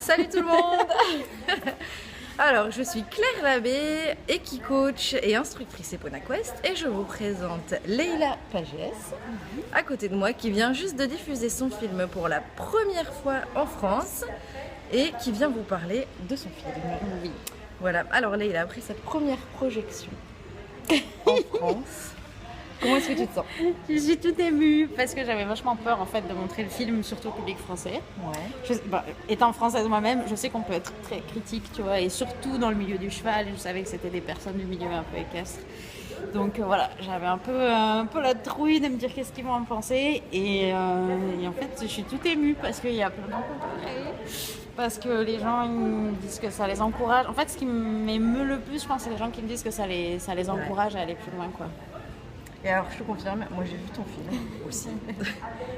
Salut tout le monde. Alors, je suis Claire Labbé, Equi-coach et instructrice EponaQuest et je vous présente Leïla Pagès, à côté de moi, qui vient juste de diffuser son film pour la première fois en France et qui vient vous parler de son film. Oui. Voilà, alors Leïla, après cette première projection en France, comment est-ce que tu te sens? Je suis toute émue parce que j'avais vachement peur en fait de montrer le film, surtout au public français. Ouais. Étant française moi-même, je sais qu'on peut être très critique, tu vois, et surtout dans le milieu du cheval. Je savais que c'était des personnes du milieu un peu équestre. Donc voilà, j'avais un peu la trouille de me dire qu'est-ce qu'ils vont en penser. Et en fait, je suis toute émue parce qu'il y a plein de parce que les gens ils me disent que ça les encourage. En fait, ce qui m'émeut le plus, je pense, c'est les gens qui me disent que ça les encourage à aller plus loin, quoi. Et alors, je te confirme, moi j'ai vu ton film aussi.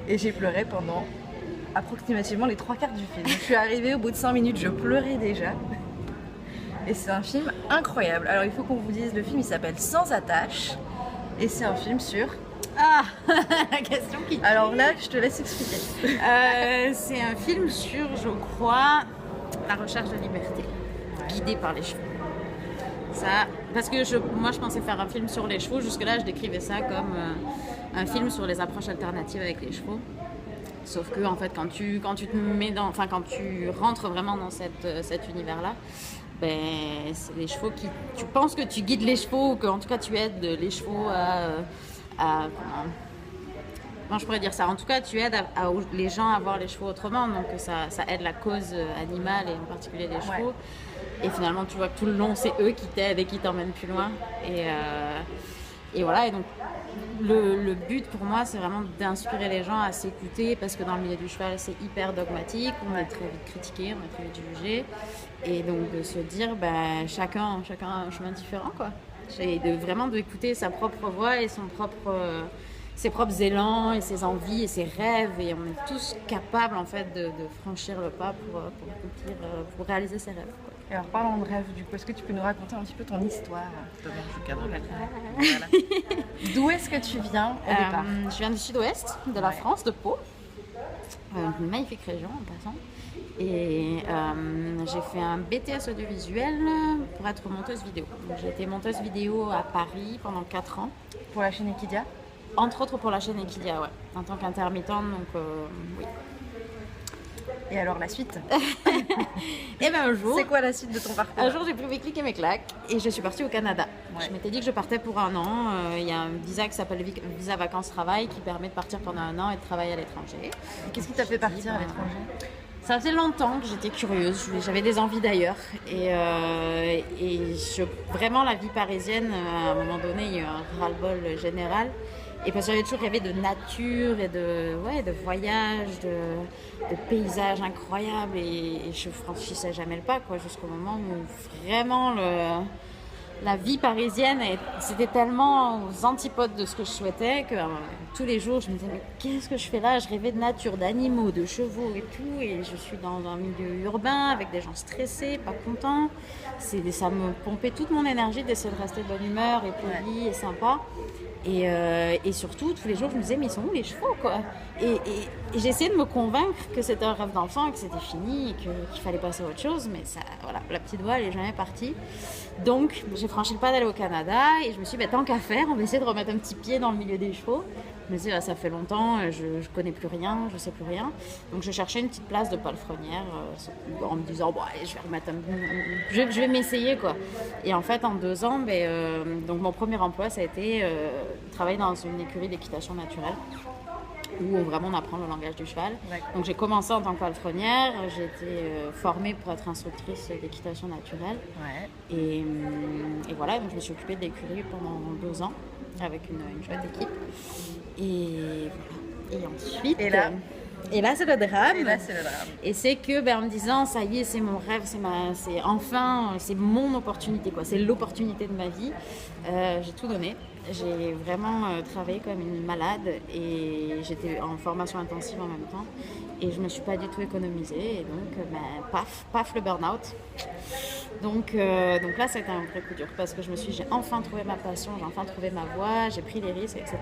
Et j'ai pleuré pendant approximativement les 3/4 du film. Je suis arrivée au bout de 5 minutes, je pleurais déjà. Et c'est un film incroyable. Alors, il faut qu'on vous dise, le film il s'appelle Sans attache. Et c'est un film sur... Ah, la question qui... Alors là, je te laisse expliquer. C'est un film sur, je crois, la recherche de liberté, guidée par les chevaux. Ça, parce que moi je pensais faire un film sur les chevaux, jusque-là je décrivais ça comme un film sur les approches alternatives avec les chevaux. Sauf que en fait quand tu te mets dans, enfin quand tu rentres vraiment dans cet univers-là, ben c'est les chevaux qui, tu penses que tu guides les chevaux, ou qu'en tout cas tu aides les chevaux comment je pourrais dire ça, en tout cas tu aides les gens à voir les chevaux autrement, donc ça aide la cause animale et en particulier les chevaux. Et finalement tu vois que tout le long c'est eux qui t'aident et qui t'emmènent plus loin. Et voilà, et donc le but pour moi c'est vraiment d'inspirer les gens à s'écouter, parce que dans le milieu du cheval c'est hyper dogmatique, on est très vite critiqué, on est très vite jugé, et donc de se dire chacun a un chemin différent, quoi. Et vraiment d'écouter sa propre voix et ses propres élans et ses envies et ses rêves, et on est tous capables en fait de franchir le pas pour réaliser ses rêves, quoi. Et alors, parlons de rêve, du coup, est-ce que tu peux nous raconter un petit peu ton histoire? Voilà. D'où est-ce que tu viens au départ? Je viens du sud-ouest de la France, de Pau, une magnifique région en passant. Et j'ai fait un BTS audiovisuel pour être monteuse vidéo. Donc, j'ai été monteuse vidéo à Paris pendant 4 ans. Pour la chaîne Equidia? Entre autres pour la chaîne Equidia, ouais, en tant qu'intermittente, donc oui. Et alors la suite? Et bien un jour... C'est quoi la suite de ton parcours? Un jour j'ai pris mes clics et mes claques et je suis partie au Canada. Ouais. Je m'étais dit que je partais pour 1 an. Il y a un visa qui s'appelle Visa Vacances-Travail qui permet de partir pendant 1 an et de travailler à l'étranger. Qu'est-ce qui t'a fait partir à l'étranger? Ça faisait longtemps que j'étais curieuse, j'avais des envies d'ailleurs. Vraiment la vie parisienne, à un moment donné, il y a eu un ras-le-bol général. Et parce que j'avais toujours rêvé de nature et de voyages, de paysages incroyables, et je franchissais jamais le pas, quoi, jusqu'au moment où vraiment la vie parisienne, c'était tellement aux antipodes de ce que je souhaitais que tous les jours je me disais mais qu'est-ce que je fais là? Je rêvais de nature, d'animaux, de chevaux et tout, et je suis dans un milieu urbain avec des gens stressés, pas contents. Ça me pompait toute mon énergie d'essayer de rester de bonne humeur et poli et sympa. Et surtout, tous les jours, je me disais, mais ils sont où les chevaux, quoi? Et j'essayais de me convaincre que c'était un rêve d'enfant, que c'était fini, et qu'il fallait passer à autre chose. Mais ça, voilà, la petite voix, elle n'est jamais partie. Donc, j'ai franchi le pas d'aller au Canada, et je me suis dit, tant qu'à faire, on va essayer de remettre un petit pied dans le milieu des chevaux. Je me disais, ça fait longtemps, je connais plus rien, je sais plus rien. Donc, je cherchais une petite place de palefrenière en me disant, bon, allez, je vais remettre je vais m'essayer, quoi. Et en fait, en 2 ans, donc mon premier emploi, ça a été travailler dans une écurie d'équitation naturelle, où vraiment on apprend le langage du cheval. D'accord. Donc j'ai commencé en tant que palefrenière, j'ai été formée pour être instructrice d'équitation naturelle. Ouais. Et voilà, donc je me suis occupée de l'écurie pendant 2 ans avec une chouette équipe. Et voilà. Et ensuite... Et là, c'est le drame. Et c'est que, en me disant, ça y est, c'est mon rêve, c'est mon opportunité, quoi. C'est l'opportunité de ma vie. J'ai tout donné. J'ai vraiment travaillé comme une malade et j'étais en formation intensive en même temps. Et je me suis pas du tout économisée. Et donc, paf, le burn-out. Donc là, c'était un vrai coup dur parce que j'ai enfin trouvé ma passion, j'ai enfin trouvé ma voie, j'ai pris les risques, etc.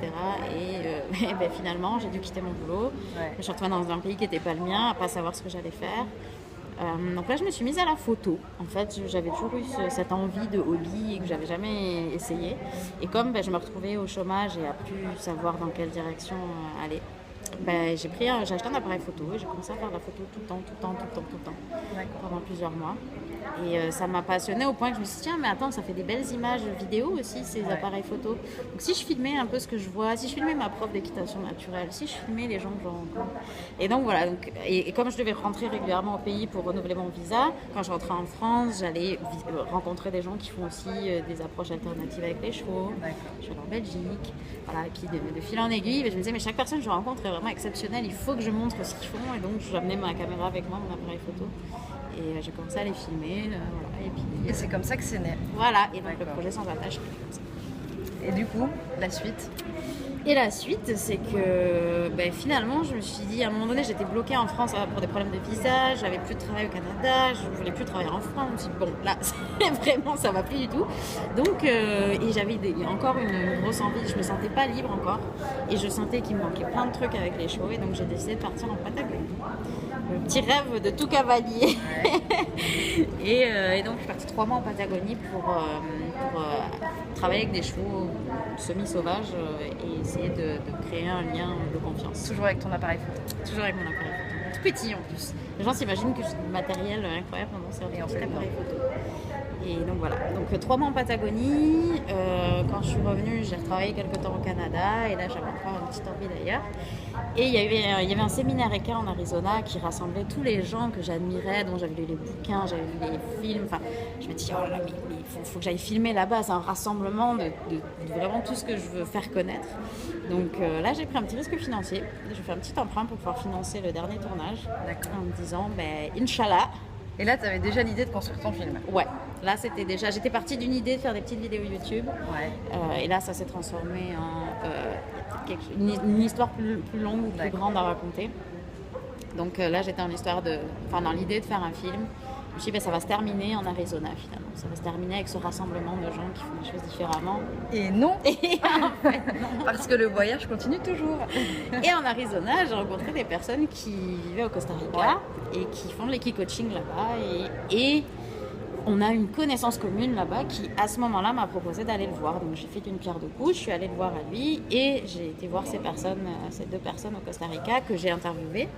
Et finalement, j'ai dû quitter mon boulot. Ouais. Je me suis retrouvée dans un pays qui n'était pas le mien, à pas savoir ce que j'allais faire. Donc là, je me suis mise à la photo. En fait, j'avais toujours eu cette envie de hobby que j'avais jamais essayé. Et comme je me retrouvais au chômage et à plus savoir dans quelle direction aller, j'ai acheté un appareil photo et j'ai commencé à faire de la photo tout le temps, pendant plusieurs mois. Et ça m'a passionnée au point que je me suis dit, tiens, mais attends, ça fait des belles images vidéo aussi, ces appareils photo. Donc si je filmais un peu ce que je vois, si je filmais ma prof d'équitation naturelle, si je filmais les gens que je rencontre. Et donc voilà, et comme je devais rentrer régulièrement au pays pour renouveler mon visa, quand je rentrais en France, j'allais rencontrer des gens qui font aussi des approches alternatives avec les chevaux. Je suis allée en Belgique, voilà, et puis de fil en aiguille, je me disais, mais chaque personne que je rencontre est vraiment exceptionnelle, il faut que je montre ce qu'ils font. Et donc j'amenais ma caméra avec moi, mon appareil photo. Et j'ai commencé à les filmer, voilà, et c'est comme ça que c'est né. Voilà, et donc le projet Sans attache, c'est comme ça. Et du coup, la suite? Et la suite, c'est que finalement, je me suis dit, à un moment donné, j'étais bloquée en France pour des problèmes de visa, j'avais plus de travail au Canada, je voulais plus travailler en France. Je me suis dit, bon, là, vraiment, ça va plus du tout. Donc, et j'avais encore une grosse envie, je me sentais pas libre encore, et je sentais qu'il me manquait plein de trucs avec les chevaux, et donc j'ai décidé de partir en Patagonie. Le petit rêve de tout cavalier. Et donc, je suis partie 3 mois en Patagonie pour travailler avec des chevaux semi-sauvages et essayer de créer un lien de confiance. Toujours avec ton appareil photo? Toujours avec mon appareil photo. Tout petit en plus. Les gens s'imaginent que j'ai du matériel incroyable pendant ce petit appareil photo. Et donc voilà. Donc 3 mois en Patagonie. Quand je suis revenue, j'ai retravaillé quelques temps au Canada. Et là, j'avais encore une petite envie d'ailleurs. Et il y avait un séminaire ECA en Arizona qui rassemblait tous les gens que j'admirais, dont j'avais lu les bouquins, j'avais vu les films. Enfin, je me dis, oh là, mais il faut que j'aille filmer là-bas. C'est un rassemblement de vraiment tout ce que je veux faire connaître. Donc là, j'ai pris un petit risque financier. J'ai fait un petit emprunt pour pouvoir financer le dernier tournage. D'accord. En me disant, Inch'Allah. Et là, tu avais déjà l'idée de construire ton film? Ouais, là c'était déjà. J'étais partie d'une idée de faire des petites vidéos YouTube. Ouais. Et là, ça s'est transformé en une histoire plus longue ou plus grande à raconter. Donc là, j'étais dans l'idée de faire un film. Je me suis dit, ça va se terminer en Arizona finalement. Ça va se terminer avec ce rassemblement de gens qui font des choses différemment. Et non. Et en fait, non. Parce que le voyage continue toujours. Et en Arizona, j'ai rencontré des personnes qui vivaient au Costa Rica et qui font de l'équi-coaching là-bas. Et on a une connaissance commune là-bas qui, à ce moment-là, m'a proposé d'aller le voir. Donc j'ai fait d'une pierre deux coups, je suis allée le voir à lui et j'ai été voir ces 2 personnes au Costa Rica que j'ai interviewées.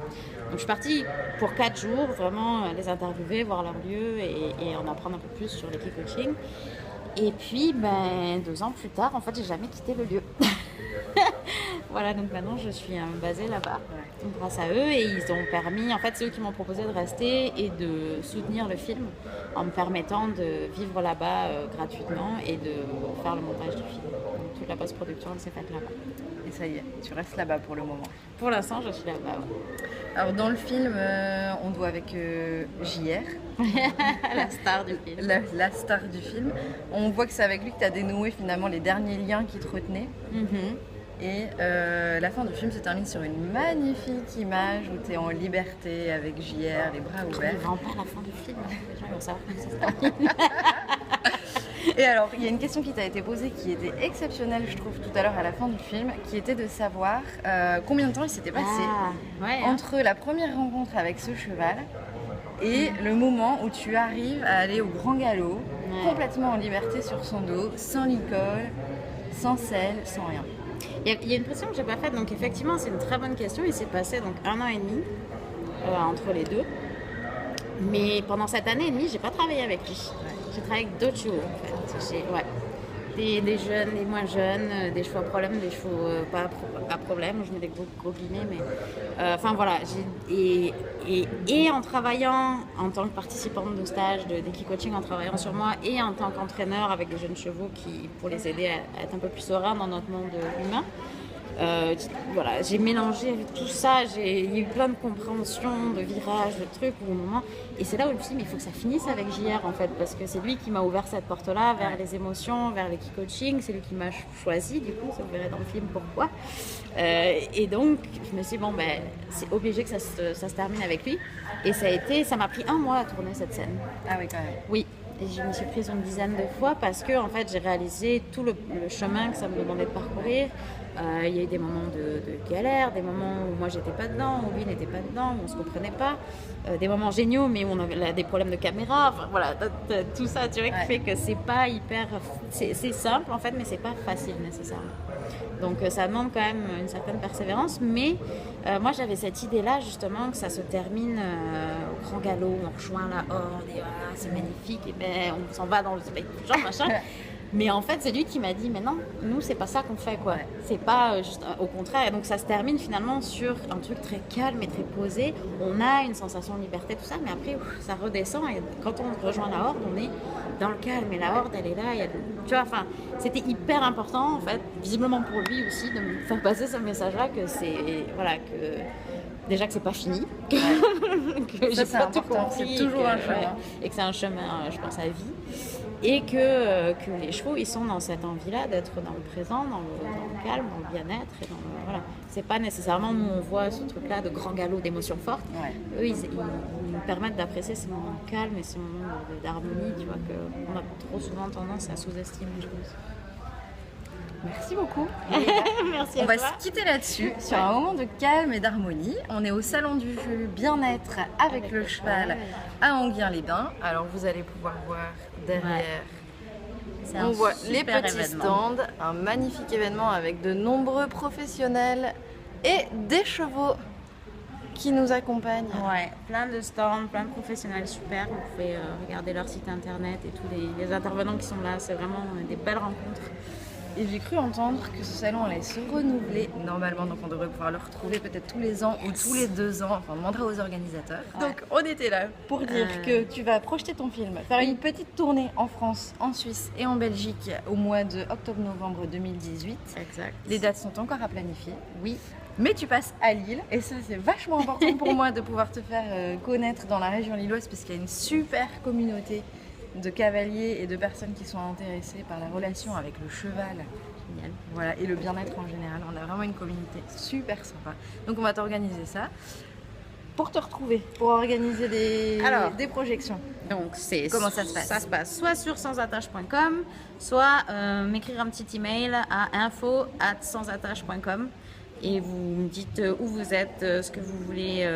Donc je suis partie pour 4 jours, vraiment les interviewer, voir leur lieu et en apprendre un peu plus sur l'équi-coaching. Et puis, 2 ans plus tard, en fait, j'ai jamais quitté le lieu. Voilà, donc maintenant je suis basée là-bas grâce à eux et ils ont permis, en fait c'est eux qui m'ont proposé de rester et de soutenir le film en me permettant de vivre là-bas gratuitement et de faire le montage du film. Donc toute la post-production elle s'est faite là-bas. Et ça y est, tu restes là-bas pour le moment? Pour l'instant je suis là-bas. Alors dans le film, on doit avec JR. La star du film. La star du film. On voit que c'est avec lui que tu as dénoué finalement les derniers liens qui te retenaient. Et la fin du film se termine sur une magnifique image où tu es en liberté avec JR, les bras ouverts. Je ne vends pas la fin du film, les gens vont savoir comment ça se termine. Et alors, il y a une question qui t'a été posée qui était exceptionnelle, je trouve, tout à l'heure à la fin du film, qui était de savoir combien de temps il s'était passé entre la première rencontre avec ce cheval et le moment où tu arrives à aller au grand galop, complètement en liberté sur son dos, sans licol, sans selle, sans rien. Il y a une question que j'ai pas faite, donc effectivement c'est une très bonne question. Il s'est passé donc 1 an et demi entre les deux, mais pendant cette année et demie j'ai pas travaillé avec lui. J'ai travaillé avec d'autres chevaux en fait. Des jeunes, des moins jeunes, des chevaux à problème, des chevaux pas à problème. Je mets des gros guillemets, mais enfin voilà. Et en travaillant en tant que participante de stage d'équi-coaching, en travaillant sur moi et en tant qu'entraîneur avec des jeunes chevaux pour les aider à être un peu plus sereins dans notre monde humain. Voilà, j'ai mélangé tout ça, il y a eu plein de compréhension, de virages, de trucs au moment. Et c'est là où je me suis dit, mais il faut que ça finisse avec JR en fait, parce que c'est lui qui m'a ouvert cette porte-là vers les émotions, vers l'équi-coaching, c'est lui qui m'a choisi, du coup, ça vous verrez dans le film pourquoi. Et donc, je me suis dit, c'est obligé que ça se termine avec lui. Et ça m'a pris 1 mois à tourner cette scène. Ah oui, quand même. Oui. Et je me suis prise une dizaine de fois parce que en fait, j'ai réalisé tout le chemin que ça me demandait de parcourir. Il y a eu des moments de galère, des moments où moi j'étais pas dedans, où lui n'était pas dedans, où on se comprenait pas, des moments géniaux mais où on avait là, des problèmes de caméra, enfin voilà, tout ça tu vois qui fait que c'est pas hyper, c'est simple en fait mais c'est pas facile nécessairement. Donc ça demande quand même une certaine persévérance, mais moi j'avais cette idée là justement que ça se termine au grand galop, on rejoint la horde et voilà c'est magnifique et ben on s'en va dans le soleil, genre machin. Mais en fait, c'est lui qui m'a dit, mais non, nous, c'est pas ça qu'on fait, quoi. C'est pas juste au contraire. Et donc, ça se termine finalement sur un truc très calme et très posé. On a une sensation de liberté, tout ça, mais après, ça redescend. Et quand on rejoint la horde, on est dans le calme. Et la horde, elle est là. Tu vois, enfin, c'était hyper important, en fait, visiblement pour lui aussi, de me faire passer ce message-là que c'est, voilà, que déjà que c'est pas fini, que j'ai pas tout compris, c'est toujours un chemin. Et que c'est un chemin, je pense, à vie. Et que les chevaux, ils sont dans cette envie-là d'être dans le présent, dans le calme, dans le bien-être. Et voilà. C'est pas nécessairement, nous, on voit ce truc-là de grand galop d'émotions fortes. Ouais. Eux, ils nous permettent d'apprécier ces moments de calme et ces moments d'harmonie, tu vois, qu'on a trop souvent tendance à sous-estimer, je pense. Merci beaucoup. Merci à On toi. va se quitter là-dessus, sur un moment de calme et d'harmonie. On est au salon du bien-être avec le cheval à Enghien-les-Bains. Alors vous allez pouvoir voir derrière, on voit les petits stands, un magnifique événement avec de nombreux professionnels et des chevaux qui nous accompagnent. Ouais, plein de stands, plein de professionnels super. Vous pouvez regarder leur site internet et tous les intervenants qui sont là. C'est vraiment des belles rencontres. Et j'ai cru entendre que ce salon allait se renouveler normalement, donc on devrait pouvoir le retrouver peut-être tous les ans ou tous les 2 ans, enfin on demandera aux organisateurs. Ouais. Donc on était là pour dire que tu vas projeter ton film, faire une petite tournée en France, en Suisse et en Belgique au mois de octobre-novembre 2018. Exact. Les dates sont encore à planifier. Oui. Mais tu passes à Lille et ça c'est vachement important pour moi de pouvoir te faire connaître dans la région lilloise parce qu'il y a une super communauté de cavaliers et de personnes qui sont intéressées par la relation avec le cheval. Génial. Voilà, et le bien-être en général. On a vraiment une communauté super sympa. Donc on va t'organiser ça. Pour te retrouver, pour organiser des projections. Donc comment ça se passe? Ça se passe soit sur sansattache.com, soit m'écrire un petit email à info@sansattache.com. Et vous me dites où vous êtes, ce que vous voulez,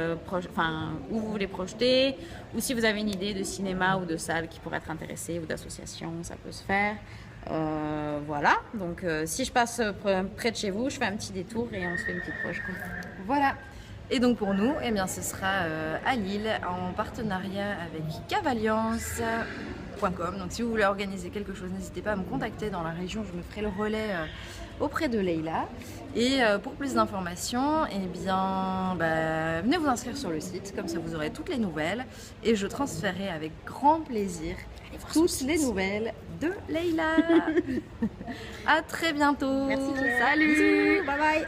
où vous voulez projeter, ou si vous avez une idée de cinéma ou de salle qui pourrait être intéressée, ou d'association, ça peut se faire. Voilà, donc si je passe près de chez vous, je fais un petit détour et on se fait une petite proche. Voilà. Et donc pour nous, eh bien, ce sera à Lille en partenariat avec cavaliance.com. Donc si vous voulez organiser quelque chose, n'hésitez pas à me contacter dans la région, je me ferai le relais auprès de Leïla. Et pour plus d'informations, eh bien, venez vous inscrire sur le site, comme ça vous aurez toutes les nouvelles. Et je transférerai avec grand plaisir toutes les nouvelles de Leïla. À très bientôt. Merci Claire. Salut. Bisous. Bye bye.